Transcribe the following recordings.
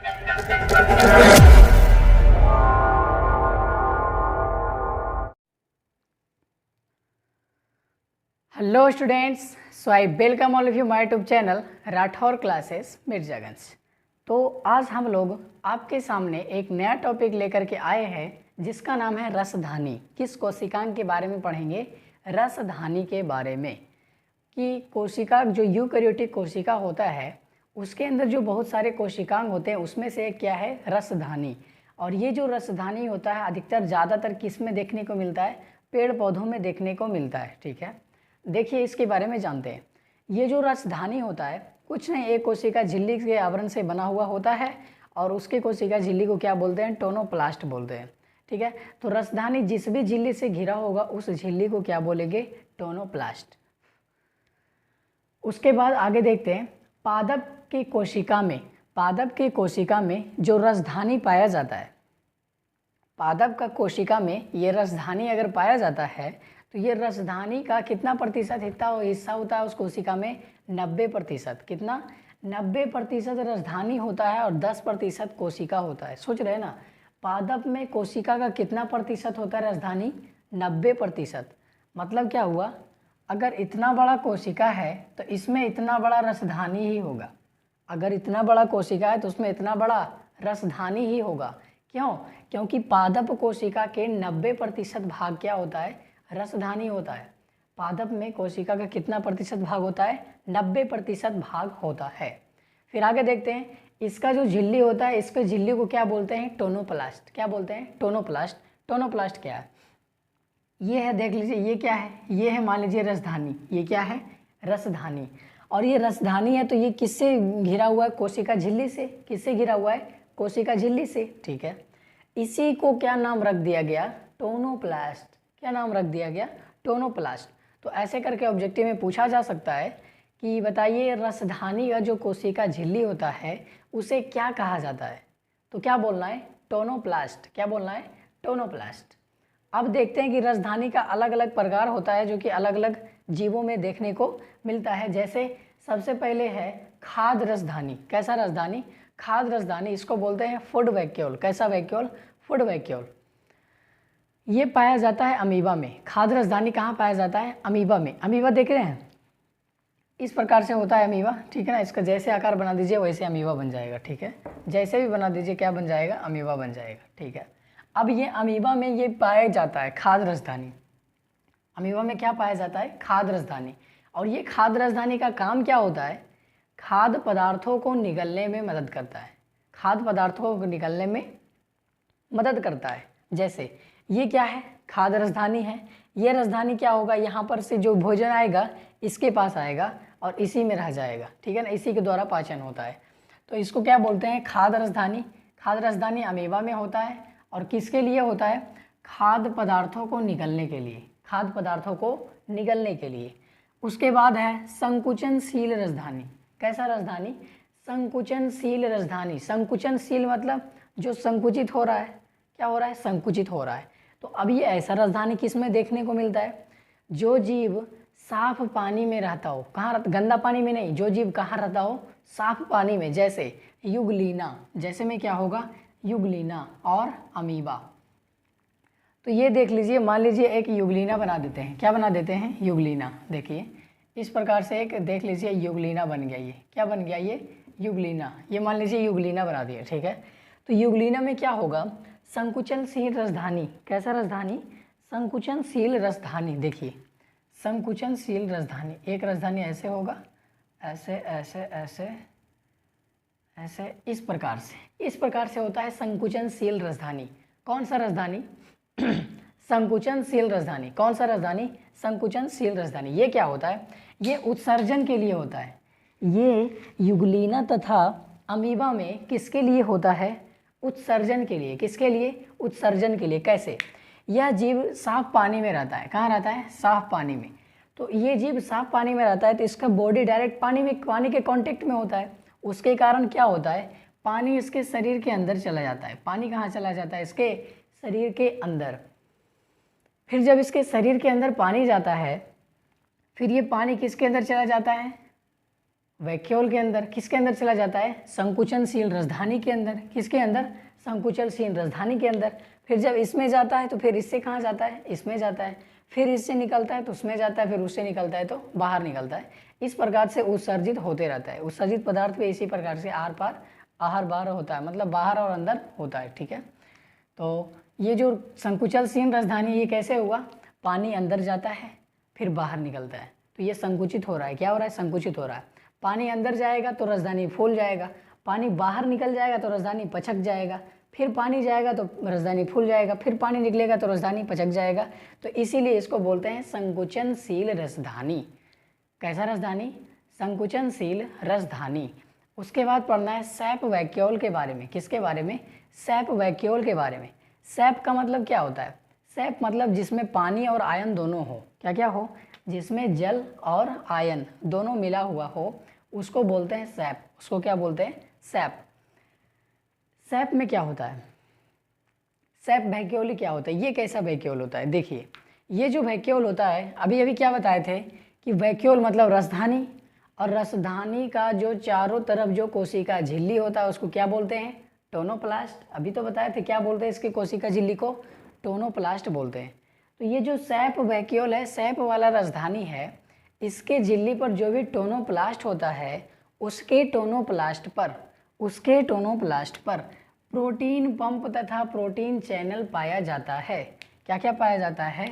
Hello students, so I welcome all of you my YouTube channel Rathore classes Mirzaganj. तो आज हम लोग आपके सामने एक नया टॉपिक लेकर के आए हैं जिसका नाम है रसधानी। किस कोशिकांग के बारे में पढ़ेंगे? रसधानी के बारे में। कि कोशिका जो यूकैरियोटिक कोशिका होता है उसके अंदर जो बहुत सारे कोशिकांग होते हैं उसमें से एक क्या है? रसधानी। और ये जो रसधानी होता है अधिकतर ज़्यादातर किस में देखने को मिलता है? पेड़ पौधों में देखने को मिलता है। ठीक है, देखिए इसके बारे में जानते हैं। ये जो रसधानी होता है कुछ नहीं, एक कोशिका झिल्ली के आवरण से बना हुआ होता है और उसके कोशिका झिल्ली को क्या बोलते हैं? टोनोप्लास्ट बोलते हैं। ठीक है, तो रसधानी जिस भी झिल्ली से घिरा होगा उस झिल्ली को क्या बोलेंगे? टोनोप्लास्ट। उसके बाद आगे देखते हैं पादप की कोशिका में जो रसधानी पाया जाता है, पादप का कोशिका में ये रसधानी अगर पाया जाता है तो ये रसधानी का कितना प्रतिशत हिस्सा होता है उस कोशिका में? 90%। कितना? 90% रसधानी होता है और 10% कोशिका होता है। सोच रहे हैं ना, पादप में कोशिका का कितना प्रतिशत होता है रसधानी? 90%। मतलब क्या हुआ? अगर इतना बड़ा कोशिका है तो इसमें इतना बड़ा रसधानी ही होगा। अगर इतना बड़ा कोशिका है तो उसमें इतना बड़ा रसधानी ही होगा। क्यों? क्योंकि पादप कोशिका के 90% भाग क्या होता है? रसधानी होता है। पादप में कोशिका का कितना प्रतिशत भाग होता है? 90% भाग होता है। फिर आगे देखते हैं इसका जो झिल्ली होता है, इसके झिल्ली को क्या बोलते हैं? टोनोप्लास्ट। क्या बोलते हैं? टोनोप्लास्ट। टोनोप्लास्ट क्या है? ये है, देख लीजिए ये क्या है? ये है मान लीजिए रसधानी। ये क्या है? रसधानी। और ये रसधानी है तो ये किससे घिरा हुआ है? कोशिका झिल्ली से। किससे घिरा हुआ है? कोशिका झिल्ली से। ठीक है, इसी को क्या नाम रख दिया गया? टोनोप्लास्ट। क्या नाम रख दिया गया? टोनोप्लास्ट। तो ऐसे करके ऑब्जेक्टिव में पूछा जा सकता है कि बताइए रसधानी का जो कोशिका झिल्ली होता है उसे क्या कहा जाता है? तो क्या बोलना है? टोनोप्लास्ट। क्या बोलना है? टोनोप्लास्ट। अब देखते हैं कि रसधानी का अलग अलग प्रकार होता है जो कि अलग अलग जीवों में देखने को मिलता है। जैसे सबसे पहले है खाद्य रसधानी। कैसा रसधानी? खाद्य रसधानी। इसको बोलते हैं फूड वैक्यूल। कैसा वैक्यूल? Food vacuole. ये पाया जाता है अमीबा में। खाद्य रसधानी कहाँ पाया जाता है? अमीबा में। अमीबा देख रहे हैं, इस प्रकार से होता है अमीबा। ठीक है ना, इसका जैसे आकार बना दीजिए वैसे अमीबा बन जाएगा। ठीक है, जैसे भी बना दीजिए क्या बन जाएगा? अमीबा बन जाएगा। ठीक है, अब ये अमीबा में ये पाया जाता है खाद्य रसधानी। अमीबा में क्या पाया जाता है? खाद्य रसधानी। और ये खाद्य रसधानी का काम क्या होता है? खाद्य पदार्थों को निगलने में मदद करता है। खाद्य पदार्थों को निगलने में मदद करता है। जैसे ये क्या है? खाद्य रसधानी है। ये रसधानी क्या होगा? यहाँ पर से जो भोजन आएगा इसके पास आएगा और इसी में रह जाएगा। ठीक है ना, इसी के द्वारा पाचन होता है। तो इसको क्या बोलते हैं? खाद्य रसधानी। खाद्य रसधानी अमीबा में होता है और किसके लिए होता है? खाद्य पदार्थों को निगलने के लिए। खाद्य पदार्थों को निगलने के लिए। उसके बाद है संकुचनशील रसधानी। कैसा रसधानी? संकुचनशील रसधानी। संकुचनशील मतलब जो संकुचित हो रहा है। क्या हो रहा है? संकुचित हो रहा है। तो अब ये ऐसा रसधानी किस में देखने को मिलता है? जो जीव साफ पानी में रहता हो। कहाँ? गंदा पानी में नहीं। जो जीव कहाँ रहता हो? साफ पानी में। जैसे युगलीना। जैसे में क्या होगा? युगलीना और अमीबा। तो ये देख लीजिए, मान लीजिए एक युगलीना बना देते हैं। क्या बना देते हैं? युगलीना। देखिए इस प्रकार से एक देख लीजिए युगलीना बन गया। ये क्या बन गया? ये युगलीना। ये मान लीजिए युगलीना बना दिया। ठीक है, तो युगलीना में क्या होगा? संकुचनशील रसधानी। कैसा रसधानी? संकुचनशील रसधानी। देखिए संकुचनशील रसधानी, एक रसधानी ऐसे होगा, ऐसे ऐसे ऐसे ऐसे, इस प्रकार से होता है संकुचनशील रसधानी। कौन सा रसधानी? संकुचनशील रसधानी। कौन सा रसधानी? संकुचनशील रसधानी। ये क्या होता है? ये उत्सर्जन के लिए होता है। ये युगलीना तथा अमीबा में किसके लिए होता है? उत्सर्जन के लिए। किसके लिए? उत्सर्जन के लिए। कैसे? यह जीव साफ पानी में रहता है। कहाँ रहता है? साफ पानी में। तो ये जीव साफ पानी में रहता है तो इसका बॉडी डायरेक्ट पानी के कांटेक्ट में होता है। उसके कारण क्या होता है? पानी इसके शरीर के अंदर चला जाता है। पानी कहाँ चला जाता है? इसके शरीर के अंदर। फिर जब इसके शरीर के अंदर पानी जाता है फिर ये पानी किसके अंदर चला जाता है? वैक्यूल के अंदर, किसके अंदर चला जाता है, संकुचनशील रसधानी के अंदर, किसके अंदर, संकुचनशील रसधानी के अंदर। फिर जब इसमें जाता है तो फिर इससे कहाँ जाता है, इसमें जाता है, फिर इससे निकलता है तो उसमें जाता है, फिर उससे निकलता है तो बाहर निकलता है। इस प्रकार से उत्सर्जित होते रहता है। उत्सर्जित पदार्थ भी इसी प्रकार से आर पार आहार बाहर होता है, मतलब बाहर और अंदर होता है। ठीक है, तो ये जो संकुचनशील रसधानी ये कैसे हुआ, पानी अंदर जाता है फिर बाहर निकलता है, तो ये संकुचित हो रहा है। क्या हो रहा है, संकुचित हो रहा है। पानी अंदर जाएगा तो रसधानी फूल जाएगा, पानी बाहर निकल जाएगा तो रसधानी पचक जाएगा, फिर पानी जाएगा तो रसधानी फूल जाएगा, फिर पानी निकलेगा तो रसधानी पचक जाएगा। तो इसीलिए इसको बोलते हैं संकुचनशील रसधानी। कैसा रसधानी, संकुचनशील रसधानी। उसके बाद पढ़ना है सैप वैक्यूल के बारे में। किसके बारे में, सैप वैक्यूल के बारे में। सैप का मतलब क्या होता है, सैप मतलब जिसमें पानी और आयन दोनों हो। क्या क्या हो, जिसमें जल और आयन दोनों मिला हुआ हो, उसको बोलते हैं सैप। उसको क्या बोलते हैं, सैप। सैप में क्या होता है, सैप वैक्यूल क्या होता है, ये कैसा वैक्यूल होता है। देखिए ये जो वैक्यूल होता है, अभी अभी क्या बताए थे कि वैक्यूल मतलब रसधानी, और रसधानी का जो चारों तरफ जो कोशिका झिल्ली होता है उसको क्या बोलते हैं, टोनोप्लास्ट। अभी तो बताए थे क्या बोलते हैं इसकी कोशिका झिल्ली को, टोनोप्लास्ट बोलते हैं। तो ये जो सैप वैक्यूल है, सैप वाला रसधानी है, इसके झिल्ली पर जो भी टोनोप्लास्ट होता है उसके टोनोप्लास्ट पर प्रोटीन पंप तथा प्रोटीन चैनल पाया जाता है। क्या क्या पाया जाता है,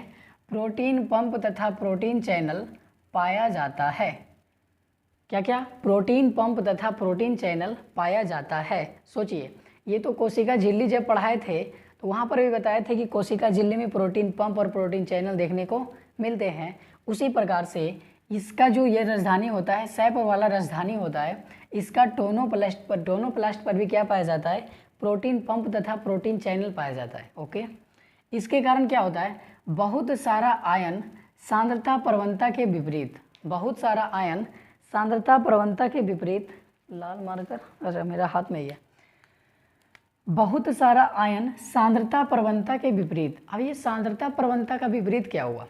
प्रोटीन पंप तथा प्रोटीन चैनल पाया जाता है। क्या क्या, प्रोटीन पंप तथा प्रोटीन चैनल पाया जाता है। सोचिए, ये तो कोशिका झिल्ली जब पढ़ाए थे तो वहाँ पर भी बताए थे कि कोशिका झिल्ली में प्रोटीन पंप और प्रोटीन चैनल देखने को मिलते हैं। उसी प्रकार से इसका जो ये रसधानी होता है, सैप वाला रसधानी होता है, इसका टोनोप्लास्ट पर भी क्या पाया जाता है, प्रोटीन पंप तथा प्रोटीन चैनल पाया जाता है। ओके, इसके कारण क्या होता है, बहुत सारा आयन सांद्रता प्रवणता के विपरीत, बहुत सारा आयन सांद्रता प्रवणता के विपरीत, लाल मार्कर, अच्छा मेरा हाथ में ही है, बहुत सारा आयन सांद्रता प्रवणता के विपरीत। अब ये सांद्रता प्रवणता का विपरीत क्या हुआ,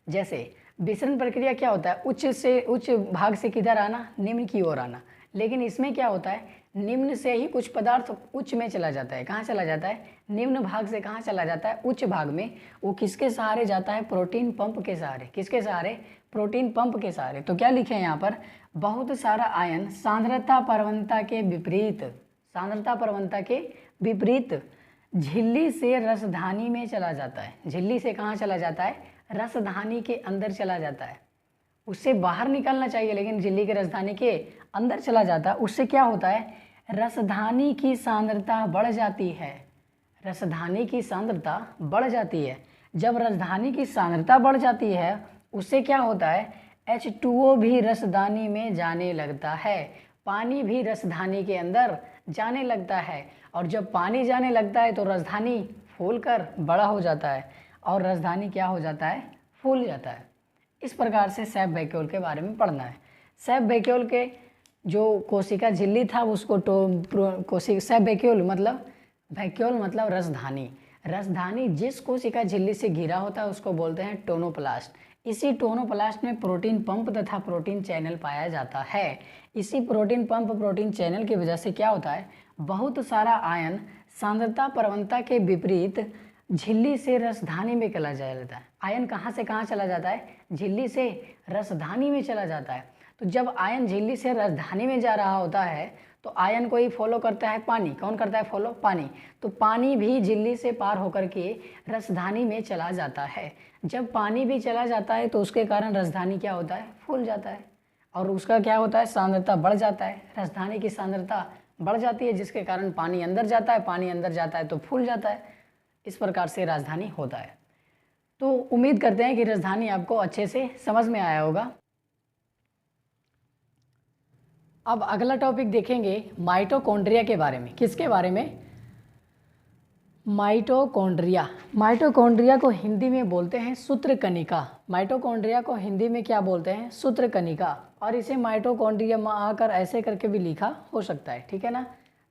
जैसे विसरण प्रक्रिया क्या होता है, उच्च भाग से किधर आना, निम्न की ओर आना। लेकिन इसमें क्या होता है, निम्न से ही कुछ पदार्थ उच्च में चला जाता है। कहाँ चला जाता है, निम्न भाग से कहाँ चला जाता है, उच्च भाग में। वो किसके सहारे जाता है, प्रोटीन पंप के सहारे। किसके सहारे, प्रोटीन पंप के सहारे। तो क्या लिखे हैं यहाँ पर, बहुत सारा आयन सांद्रता प्रवणता के विपरीत, सांद्रता प्रवणता के विपरीत झिल्ली से रसधानी में चला जाता है। झिल्ली से कहाँ चला जाता है, रसधानी के अंदर चला जाता है। उससे बाहर निकलना चाहिए लेकिन झिल्ली के रसधानी के अंदर चला जाता है। उससे क्या होता है, रसधानी की सांद्रता बढ़ जाती है। रसधानी की सांद्रता बढ़ जाती है। जब रसधानी की सांद्रता बढ़ जाती है उससे क्या होता है, H2O भी रसधानी में जाने लगता है। पानी भी रसधानी के अंदर जाने लगता है, और जब पानी जाने लगता है तो रसधानी फूलकर बड़ा हो जाता है, और रसधानी क्या हो जाता है, फूल जाता है। इस प्रकार से सैप वैक्यूल के बारे में पढ़ना है। सैप वैक्यूल के जो कोशिका झिल्ली था उसको सैप वैक्यूल मतलब रसधानी। रसधानी जिस कोशिका झिल्ली से घिरा होता है उसको बोलते हैं टोनोप्लास्ट। इसी टोनोप्लास्ट में प्रोटीन पंप तथा प्रोटीन चैनल पाया जाता है। इसी प्रोटीन पंप प्रोटीन चैनल की वजह से क्या होता है, बहुत सारा आयन सांद्रता प्रवणता के विपरीत झिल्ली से रसधानी में चला जाता है। आयन कहाँ से कहाँ चला जाता है, झिल्ली से रसधानी में चला जाता है। तो जब आयन झिल्ली से रसधानी में जा रहा होता है तो आयन को ही फॉलो करता है पानी। कौन करता है फॉलो, पानी। तो पानी भी झिल्ली से पार होकर के रसधानी में चला जाता है। जब पानी भी चला जाता है तो उसके कारण रसधानी क्या होता है, फूल जाता है, और उसका क्या होता है, सांद्रता बढ़ जाता है। रसधानी की सांद्रता बढ़ जाती है जिसके कारण पानी अंदर जाता है, पानी अंदर जाता है तो फूल जाता है। इस प्रकार से राजधानी होता है। तो उम्मीद करते हैं कि राजधानी आपको अच्छे से समझ में आया होगा। अब अगला टॉपिक देखेंगे माइटोकॉन्ड्रिया के बारे में। किसके बारे में, माइटोकॉन्ड्रिया। माइटोकॉन्ड्रिया को हिंदी में बोलते हैं सूत्रकणिका। माइटोकॉन्ड्रिया को हिंदी में क्या बोलते हैं, सूत्रकणिका। और इसे माइटोकॉन्ड्रिया आकर ऐसे करके भी लिखा हो सकता है, ठीक है ना।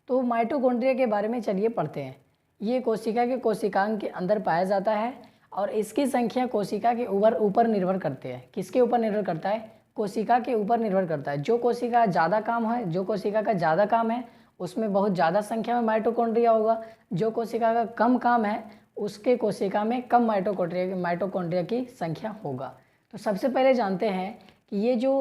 तो माइटोकॉन्ड्रिया के बारे में चलिए पढ़ते हैं। ये कोशिका के कोशिकांग के अंदर पाया जाता है और इसकी संख्या कोशिका के ऊपर निर्भर करते हैं। किसके ऊपर निर्भर करता है, कोशिका के ऊपर निर्भर करता है। जो कोशिका ज़्यादा काम है, जो कोशिका का ज़्यादा काम है उसमें बहुत ज़्यादा संख्या में माइटोकॉन्ड्रिया होगा। जो कोशिका का कम काम है उसके कोशिका में कम माइटोकॉन्ड्रिया की संख्या होगा। तो सबसे पहले जानते हैं कि ये जो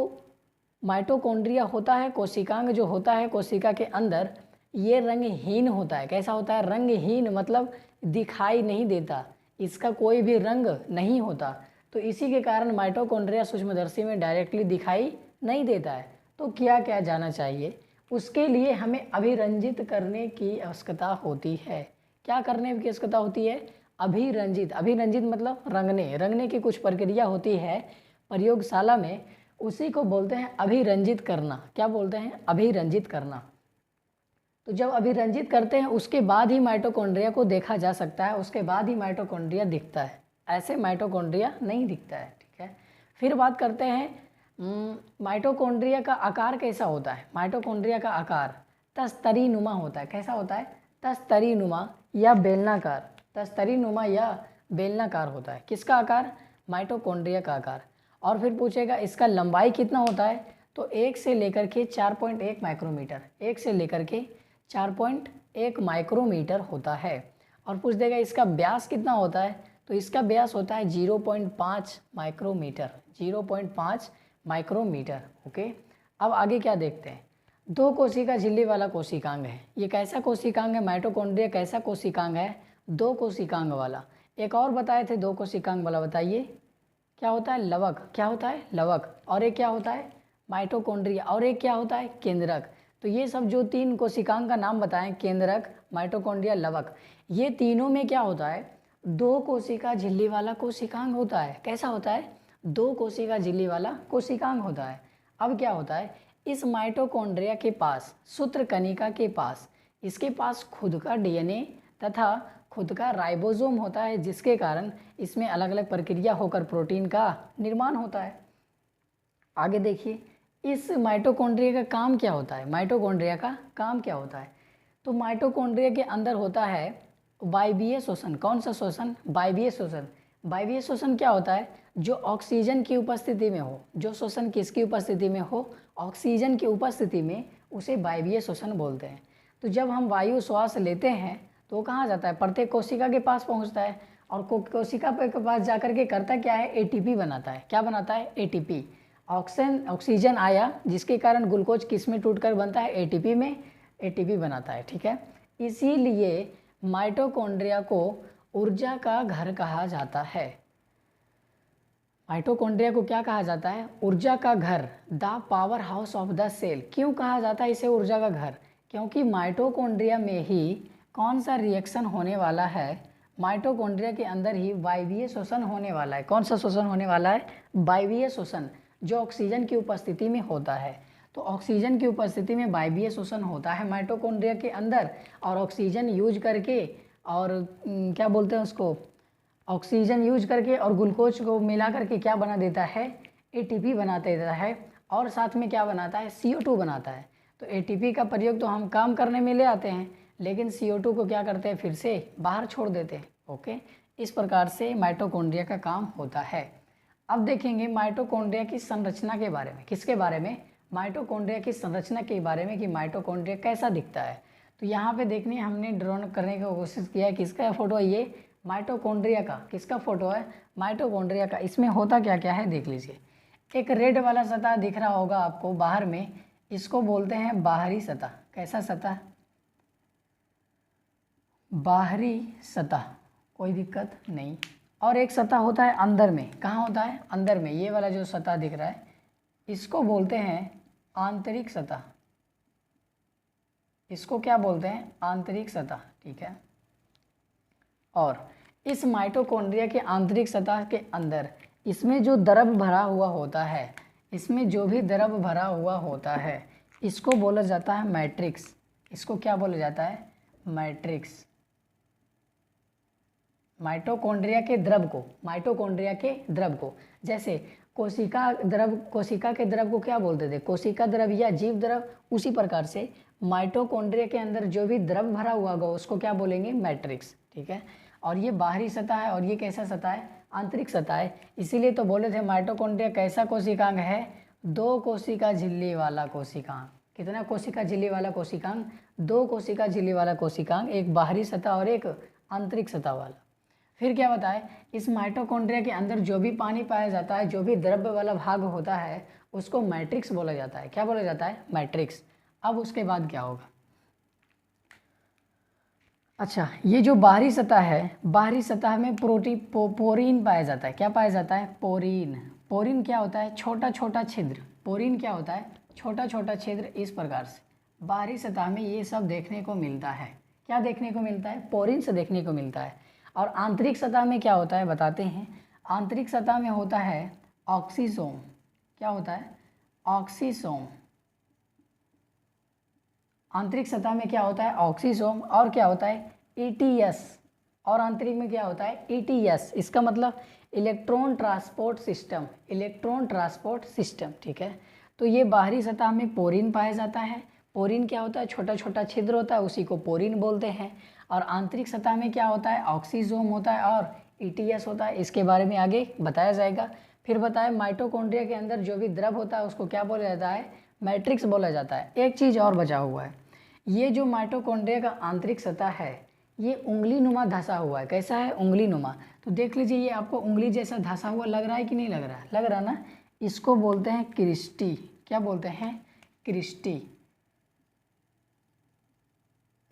माइटोकॉन्ड्रिया होता है, कोशिकांग जो होता है कोशिका के अंदर, ये रंगहीन होता है। कैसा होता है? रंगहीन, मतलब दिखाई नहीं देता, इसका कोई भी रंग नहीं होता। तो इसी के कारण माइटोकॉन्ड्रिया सूक्ष्मदर्शी में डायरेक्टली दिखाई नहीं देता है। तो क्या क्या जाना चाहिए? उसके लिए हमें अभिरंजित करने की आवश्यकता होती है। क्या करने की आवश्यकता होती है? अभिरंजित। अभिरंजित मतलब रंगने की कुछ प्रक्रिया होती है प्रयोगशाला में, उसी को बोलते हैं अभिरंजित करना। क्या बोलते हैं? अभिरंजित करना। तो जब अभिरंजित करते हैं उसके बाद ही माइटोकॉन्ड्रिया को देखा जा सकता है, उसके बाद ही माइटोकॉन्ड्रिया दिखता है, ऐसे माइटोकॉन्ड्रिया नहीं दिखता है। ठीक है, फिर बात करते हैं माइटोकॉन्ड्रिया का आकार कैसा होता है। माइटोकॉन्ड्रिया का आकार तस्तरीनुमा होता है। कैसा होता है? तस्तरीनुमा या बेलनाकार। तस्तरीनुमा या बेलनाकार होता है। किसका आकार? माइटोकॉन्ड्रिया का आकार। और फिर पूछेगा इसका लंबाई कितना होता है, तो 1 से लेकर के 4.1 माइक्रोमीटर, 1 से लेकर के 4.1 माइक्रोमीटर होता है। और पूछ देगा इसका व्यास कितना होता है, तो इसका व्यास होता है 0.5 माइक्रोमीटर, 0.5 माइक्रोमीटर। ओके, अब आगे क्या देखते हैं? दो कोशिका झिल्ली वाला कोशिकांग है। ये कैसा कोशिकांग है? माइटोकॉन्ड्रिया कैसा कोशिकांग है? दो कोशिकांग वाला। एक और बताए थे दो कोशिकांग वाला, बताइए क्या होता है? लवक। क्या होता है? लवक। और एक क्या होता है? माइटोकॉन्ड्रिया। और एक क्या होता है? केंद्रक। तो ये सब जो तीन कोशिकांग का नाम बताएं, केंद्रक, माइटोकॉन्ड्रिया, लवक, ये तीनों में क्या होता है? दो कोशिका झिल्ली वाला कोशिकांग होता है। कैसा होता है? दो कोशिका झिल्ली वाला कोशिकांग होता है। अब क्या होता है? इस माइटोकॉन्ड्रिया के पास, सूत्रकणिका के पास, इसके पास खुद का डीएनए तथा खुद का राइबोसोम होता है, जिसके कारण इसमें अलग अलग प्रक्रिया होकर प्रोटीन का निर्माण होता है। आगे देखिए, इस माइटोकॉन्ड्रिया का काम क्या होता है? माइटोकॉन्ड्रिया का काम क्या होता है? तो माइटोकॉन्ड्रिया के अंदर होता है वायवीय श्वसन। कौन सा श्वसन? वायवीय श्वसन। वायवीय श्वसन क्या होता है? जो ऑक्सीजन की उपस्थिति में हो, जो श्वसन किसकी उपस्थिति में हो? ऑक्सीजन की उपस्थिति में, उसे वायवीय श्वसन बोलते हैं। तो जब हम वायु श्वास लेते हैं तो कहाँ जाता है? प्रत्येक कोशिका के पास पहुँचता है, और कोशिका के पास जाकर के करता क्या है? एटीपी बनाता है। क्या बनाता है? एटीपी। ऑक्सीजन आया जिसके कारण ग्लूकोज किस में टूटकर बनता है? एटीपी में एटीपी बनाता है। ठीक है, इसीलिए माइटोकॉन्ड्रिया को ऊर्जा का घर कहा जाता है। माइटोकॉन्ड्रिया को क्या कहा जाता है? ऊर्जा का घर, the power house of the cell. क्यों कहा जाता है इसे ऊर्जा का घर? क्योंकि माइटोकॉन्ड्रिया में ही कौन सा रिएक्शन होने वाला है? माइटोकॉन्ड्रिया के अंदर ही वायवीय श्वसन होने वाला है। कौन सा श्वसन होने वाला है? वायवीय श्वसन, जो ऑक्सीजन की उपस्थिति में होता है। तो ऑक्सीजन की उपस्थिति में वायवीय श्वसन होता है माइटोकॉन्ड्रिया के अंदर, और ऑक्सीजन यूज करके, और क्या बोलते हैं उसको, ऑक्सीजन यूज करके और ग्लूकोज को मिला करके क्या बना देता है? एटीपी बना देता है। और साथ में क्या बनाता है? CO2 बनाता है। तो एटीपी का प्रयोग तो हम काम करने में ले आते हैं, लेकिन CO2 को क्या करते हैं? फिर से बाहर छोड़ देते हैं। ओके, इस प्रकार से माइटोकॉन्ड्रिया का काम होता है। अब देखेंगे माइटोकॉन्ड्रिया की संरचना के बारे में। किसके बारे में? माइटोकॉन्ड्रिया की संरचना के बारे में, कि माइटोकॉन्ड्रिया कैसा दिखता है। तो यहाँ पे देखने हमने ड्रॉ करने की कोशिश किया है। किसका फोटो है ये? माइटोकॉन्ड्रिया का। किसका फोटो है? माइटोकॉन्ड्रिया का। इसमें होता क्या क्या है देख लीजिए। एक रेड वाला सतह दिख रहा होगा आपको बाहर में, इसको बोलते हैं बाहरी सतह। कैसा सतह? बाहरी सतह, कोई दिक्कत नहीं। और एक सतह होता है अंदर में। कहाँ होता है? अंदर में। ये वाला जो सतह दिख रहा है इसको बोलते हैं आंतरिक सतह। इसको क्या बोलते हैं? आंतरिक सतह। ठीक है, और इस माइटोकॉन्ड्रिया के आंतरिक सतह के अंदर इसमें जो द्रव भरा हुआ होता है, इसमें जो भी द्रव भरा हुआ होता है, इसको बोला जाता है मैट्रिक्स। इसको क्या बोला जाता है? मैट्रिक्स। माइटोकॉन्ड्रिया के द्रव को, माइटोकॉन्ड्रिया के द्रव को, जैसे कोशिका द्रव, कोशिका के द्रव को क्या बोलते थे? कोशिका द्रव या जीव द्रव। उसी प्रकार से माइटोकॉन्ड्रिया के अंदर जो भी द्रव भरा हुआ होगा उसको क्या बोलेंगे? मैट्रिक्स। ठीक है, और ये बाहरी सतह है, और ये कैसा सतह है? आंतरिक सतह है। इसीलिए तो बोले थे माइटोकॉन्ड्रिया कैसा कोशिकांग है? 2 कोशिका झिल्ली वाला कोशिकांग। कितना कोशिका झिल्ली वाला कोशिकांग? 2 कोशिका झिल्ली वाला कोशिकांग, एक बाहरी सतह और एक आंतरिक सतह वाला। फिर क्या बताए, इस माइटोकॉन्ड्रिया के अंदर जो भी पानी पाया जाता है, जो भी द्रव्य वाला भाग होता है, उसको मैट्रिक्स बोला जाता है। क्या बोला जाता है? मैट्रिक्स। अब उसके बाद क्या होगा? अच्छा, ये जो बाहरी सतह है, बाहरी सतह में पोरीन पाया जाता है। क्या पाया जाता है? पोरीन। पोरीन क्या होता है? छोटा छोटा छिद्र। पोरीन क्या होता है? छोटा छोटा छिद्र। इस प्रकार से बाहरी सतह में ये सब देखने को मिलता है। क्या देखने को मिलता है? पोरीन से देखने को मिलता है। और आंतरिक सतह में क्या होता है बताते हैं। आंतरिक सतह में होता है ऑक्सीसोम। क्या होता है? ऑक्सीसोम। आंतरिक सतह में क्या होता है? ऑक्सीसोम। और क्या होता है? ETS। और आंतरिक में क्या होता है? ETS। इसका मतलब electron transport system. Electron transport system, ठीक है। तो ये बाहरी सतह में पोरीन पाया जाता है। पोरीन क्या होता है? छोटा छोटा छिद्र होता है, उसी को पोरीन बोलते हैं। और आंतरिक सतह में क्या होता है? ऑक्सीसोम होता है और ETS होता है। इसके बारे में आगे बताया जाएगा। फिर बताए माइटोकॉन्ड्रिया के अंदर जो भी द्रव होता है उसको क्या बोला जाता है? मैट्रिक्स बोला जाता है। एक चीज़ और बचा हुआ है, ये जो माइटोकॉन्ड्रिया का आंतरिक सतह है ये उंगली नुमा धंसा हुआ है। कैसा है? उंगली नुमा। तो देख लीजिए, ये आपको उंगली जैसा धंसा हुआ लग रहा है कि नहीं लग रहा है? लग रहा ना? इसको बोलते हैं क्रिस्टी। क्या बोलते हैं? क्रिस्टी।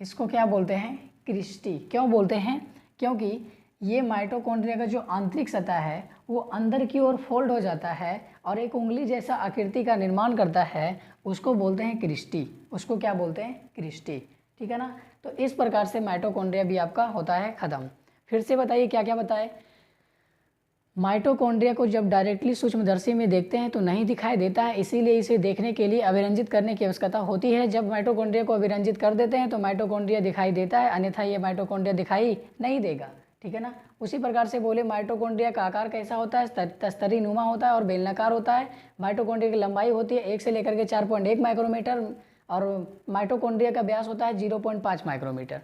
इसको क्या बोलते हैं? क्रिस्टी। क्यों बोलते हैं? क्योंकि ये माइटोकॉन्ड्रिया का जो आंतरिक सतह है वो अंदर की ओर फोल्ड हो जाता है और एक उंगली जैसा आकृति का निर्माण करता है, उसको बोलते हैं क्रिस्टी। उसको क्या बोलते हैं? क्रिस्टी, ठीक है ना। तो इस प्रकार से माइटोकॉन्ड्रिया भी आपका होता है खत्म। फिर से बताइए क्या क्या बताए। माइटोकॉन्ड्रिया को जब डायरेक्टली सूक्ष्मदर्शी में देखते हैं तो नहीं दिखाई देता है, इसीलिए इसे देखने के लिए अभिरंजित करने की आवश्यकता होती है। जब माइटोकॉन्ड्रिया को अभिरंजित कर देते हैं तो माइटोकॉन्ड्रिया दिखाई देता है, अन्यथा ये माइटोकॉन्ड्रिया दिखाई नहीं देगा, ठीक है ना। उसी प्रकार से बोले माइटोकॉन्ड्रिया का आकार कैसा होता है? तस्तरी नुमा होता है और बेलनाकार होता है। माइटोकॉन्ड्रिया की लंबाई होती है 1 से लेकर के 4.1 माइक्रोमीटर और माइटोकॉन्ड्रिया का व्यास होता है 0.5 माइक्रोमीटर।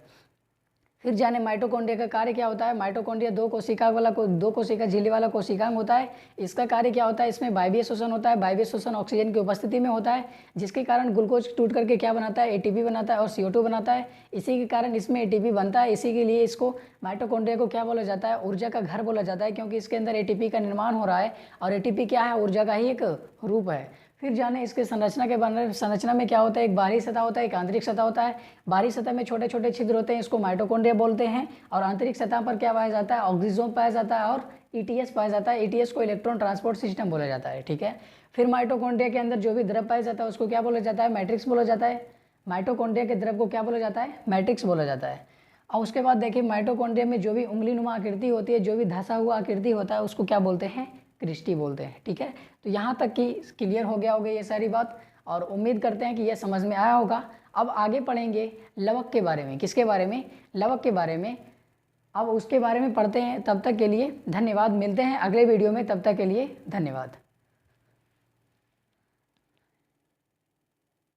फिर जाने माइटोकॉन्ड्रिया का कार्य क्या होता है। माइटोकॉन्ड्रिया दो कोशिका झिल्ली वाला कोशिकांग होता है। इसका कार्य क्या होता है? इसमें वायवीय शोषण होता है। वायवीय शोषण ऑक्सीजन की उपस्थिति में होता है, जिसके कारण ग्लूकोज टूट करके क्या बनाता है? ATP बनाता है और CO2 बनाता है। इसी के कारण इसमें ATP बनता है। इसी के लिए इसको माइटोकॉन्ड्रिया को क्या बोला जाता है? ऊर्जा का घर बोला जाता है, क्योंकि इसके अंदर ATP का निर्माण हो रहा है और ATP क्या है? ऊर्जा का ही एक रूप है। फिर जाने इसके संरचना के बारे में। संरचना में क्या होता है? एक बाहरी सतह होता है, एक आंतरिक सतह होता है। बाहरी सतह में छोटे छोटे छिद्र होते हैं, इसको माइटोकॉन्ड्रिया बोलते हैं। और आंतरिक सतह पर क्या पाया जाता है? ऑक्सीसोम पाया जाता है और ETS पाया जाता है। ETS को इलेक्ट्रॉन ट्रांसपोर्ट सिस्टम बोला जाता है, ठीक है। फिर माइटोकॉन्ड्रिया के अंदर जो भी द्रव पाया जाता है उसको क्या बोला जाता है? मैट्रिक्स बोला जाता है। माइटोकॉन्ड्रिया के द्रव को क्या बोला जाता है? मैट्रिक्स बोला जाता है। और उसके बाद देखिए माइटोकॉन्ड्रिया में जो भी उंगली नुमा आकृति होती है, जो भी धंसा हुआ आकृति होता है, उसको क्या बोलते हैं? क्रिस्टी बोलते हैं, ठीक है। तो यहाँ तक कि क्लियर हो गया होगा ये सारी बात, और उम्मीद करते हैं कि यह समझ में आया होगा। अब आगे पढ़ेंगे लवक के बारे में। किसके बारे में? लवक के बारे में। अब उसके बारे में पढ़ते हैं। तब तक के लिए धन्यवाद। मिलते हैं अगले वीडियो में, तब तक के लिए धन्यवाद।